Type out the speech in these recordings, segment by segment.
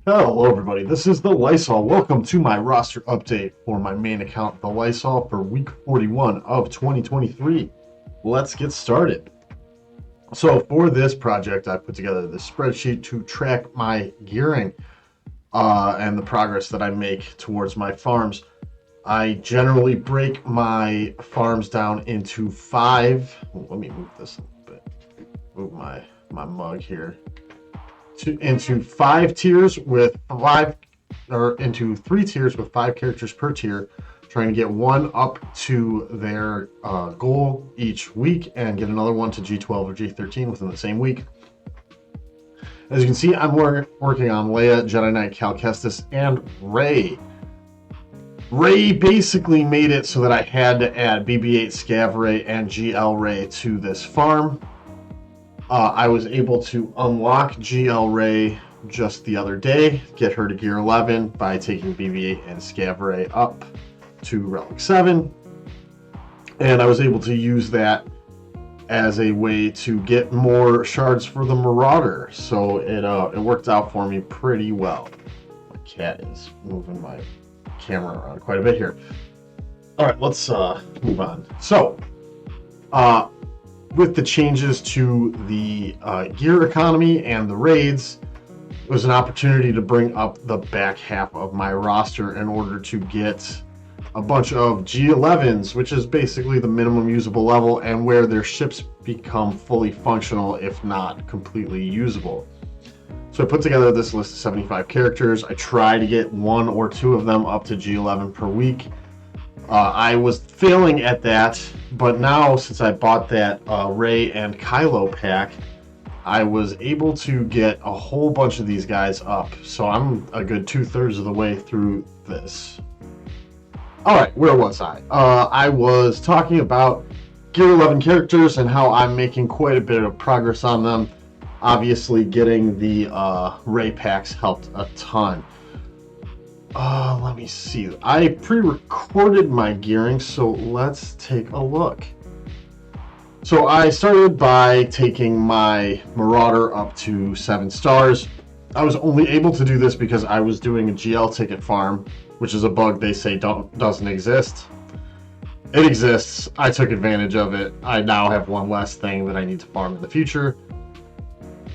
Hello everybody, this is TheLisol. Welcome to my roster update for my main account, TheLisol, for week 41 of 2023. Let's get started. So for this project, I put together this spreadsheet to track my gearing and the progress that I make towards my farms. I generally break my farms down into five. Let me move this a little bit. Move my mug here. Into five tiers with five, or into three tiers with 5 characters per tier, trying to get one up to their goal each week and get another one to G12 or G13 within the same week. As you can see, I'm working on Leia, Jedi Knight, Cal Kestis, and Rey. Rey basically made it so that I had to add BB-8 Scav Rey and GL Rey to this farm. I was able to unlock GL Rey just the other day, get her to gear 11 by taking BB-8 and Scav Rey up to Relic 7. And I was able to use that as a way to get more shards for the Marauder. So it worked out for me pretty well. My cat is moving my camera around quite a bit here. All right, let's move on. So, with the changes to the gear economy and the raids, it was an opportunity to bring up the back half of my roster in order to get a bunch of G11s, which is basically the minimum usable level and where their ships become fully functional, if not completely usable. So I put together this list of 75 characters. I try to get 1 or 2 of them up to G11 per week. I was failing at that, but now since I bought that Rey and Kylo pack, I was able to get a whole bunch of these guys up. So I'm a good 2/3 of the way through this. Alright, where was I? I was talking about Gear 11 characters and how I'm making quite a bit of progress on them. Obviously, getting the Rey packs helped a ton. Let me see. I pre-recorded my gearing, so let's take a look. So I started by taking my Marauder up to 7 stars. I was only able to do this because I was doing a GL ticket farm, which is a bug they say doesn't exist. It exists. I took advantage of it. I now have one less thing that I need to farm in the future.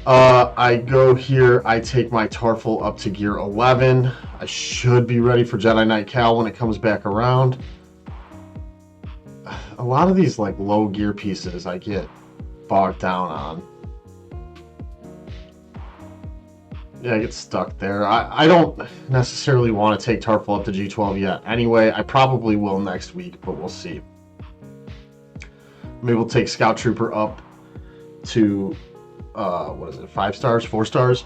I go here, I take my Tarful up to gear 11. I should be ready for Jedi Knight Cal when it comes back around. A lot of these like low gear pieces I get bogged down on. Yeah, I get stuck there. I don't necessarily want to take Tarful up to G12 yet. Anyway, I probably will next week, but we'll see. Maybe we'll take Scout Trooper up to 5 stars, 4 stars,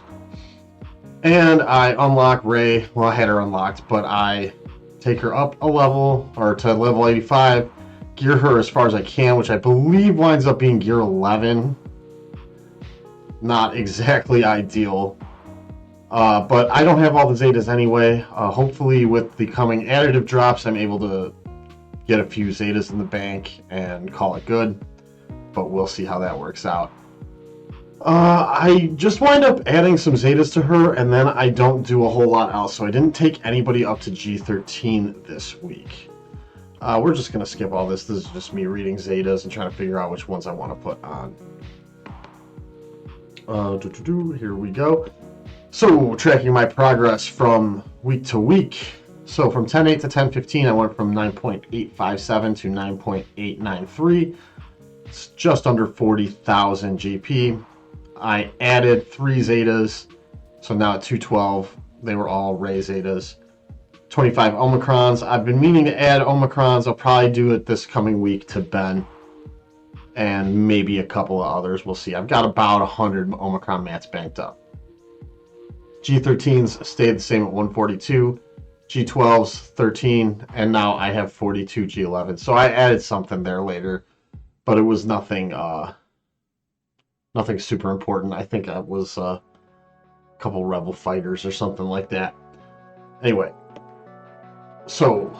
and I unlock Rey. Well, I had her unlocked, but I take her up a level, or to level 85, gear her as far as I can, which I believe winds up being gear 11. Not exactly ideal, but I don't have all the Zetas anyway. Hopefully with the coming additive drops, I'm able to get a few Zetas in the bank and call it good, but we'll see how that works out. I just wind up adding some Zetas to her, and then I don't do a whole lot else, so I didn't take anybody up to G13 this week. We're just going to skip all this. This is just me reading Zetas and trying to figure out which ones I want to put on. Here we go. So, tracking my progress from week to week. So, from 10.8 to 10.15, I went from 9.857 to 9.893. It's just under 40,000 GP. I added 3 Zetas, so now at 212, they were all Rey Zetas. 25 Omicrons. I've been meaning to add Omicrons. I'll probably do it this coming week to Ben, and maybe a couple of others. We'll see. I've got about 100 Omicron mats banked up. G13s stayed the same at 142. G12s 13, and now I have 42 G11. So I added something there later, but it was nothing super important. I think it was a couple Rebel fighters or something like that. Anyway, so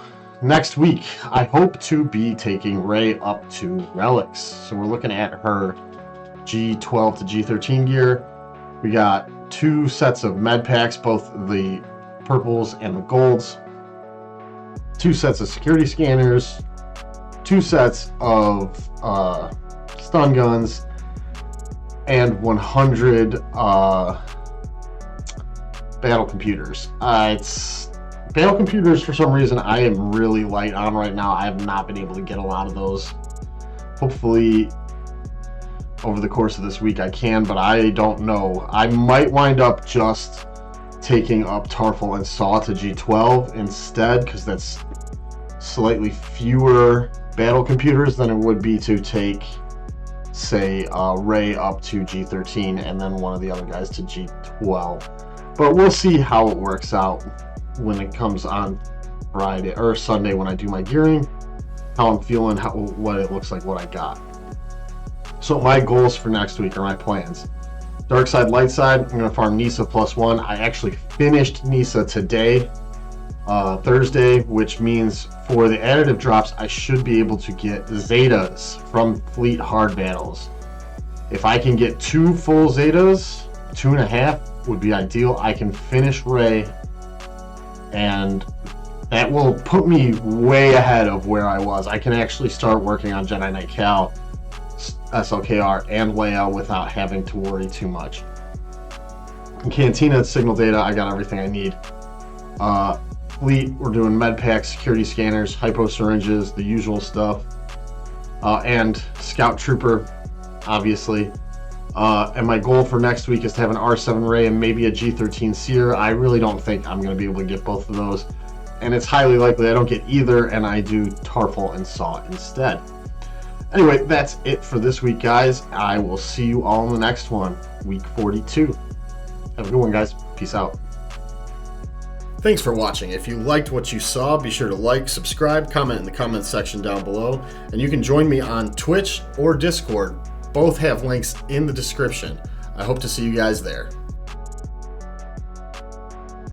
next week I hope to be taking Rey up to Relics. So we're looking at her G12 to G13 gear. We got 2 sets of med packs, both the purples and the golds, 2 sets of security scanners, 2 sets of stun guns, and 100 battle computers. It's battle computers, for some reason, I am really light on right now. I have not been able to get a lot of those. Hopefully, over the course of this week I can, but I don't know. I might wind up just taking up Tarful and Saw to G12 instead, because that's slightly fewer battle computers than it would be to take, say, Ray up to G13 and then one of the other guys to G12. But we'll see how it works out when it comes on Friday or Sunday when I do my gearing, how I'm feeling, what it looks like, what I got. So my goals for next week are my plans. Dark side, light side, I'm going to farm Nisa +1. I actually finished Nisa today, Thursday, which means for the additive drops, I should be able to get Zetas from Fleet Hard Battles. If I can get 2 full Zetas, 2.5 would be ideal. I can finish Ray, and that will put me way ahead of where I was. I can actually start working on Jedi Knight Cal, SLKR, and Leia without having to worry too much. In Cantina, Signal Data, I got everything I need. Fleet, we're doing med packs, security scanners, hypo syringes, the usual stuff, and Scout Trooper, obviously. And my goal for next week is to have an R7 Ray and maybe a G13 Seer. I really don't think I'm going to be able to get both of those, and it's highly likely I don't get either, and I do Tarful and Saw instead. Anyway, that's it for this week, guys. I will see you all in the next one, week 42. Have a good one, guys. Peace out. Thanks for watching. If you liked what you saw, be sure to like, subscribe, comment in the comments section down below, and you can join me on Twitch or Discord. Both have links in the description. I hope to see you guys there.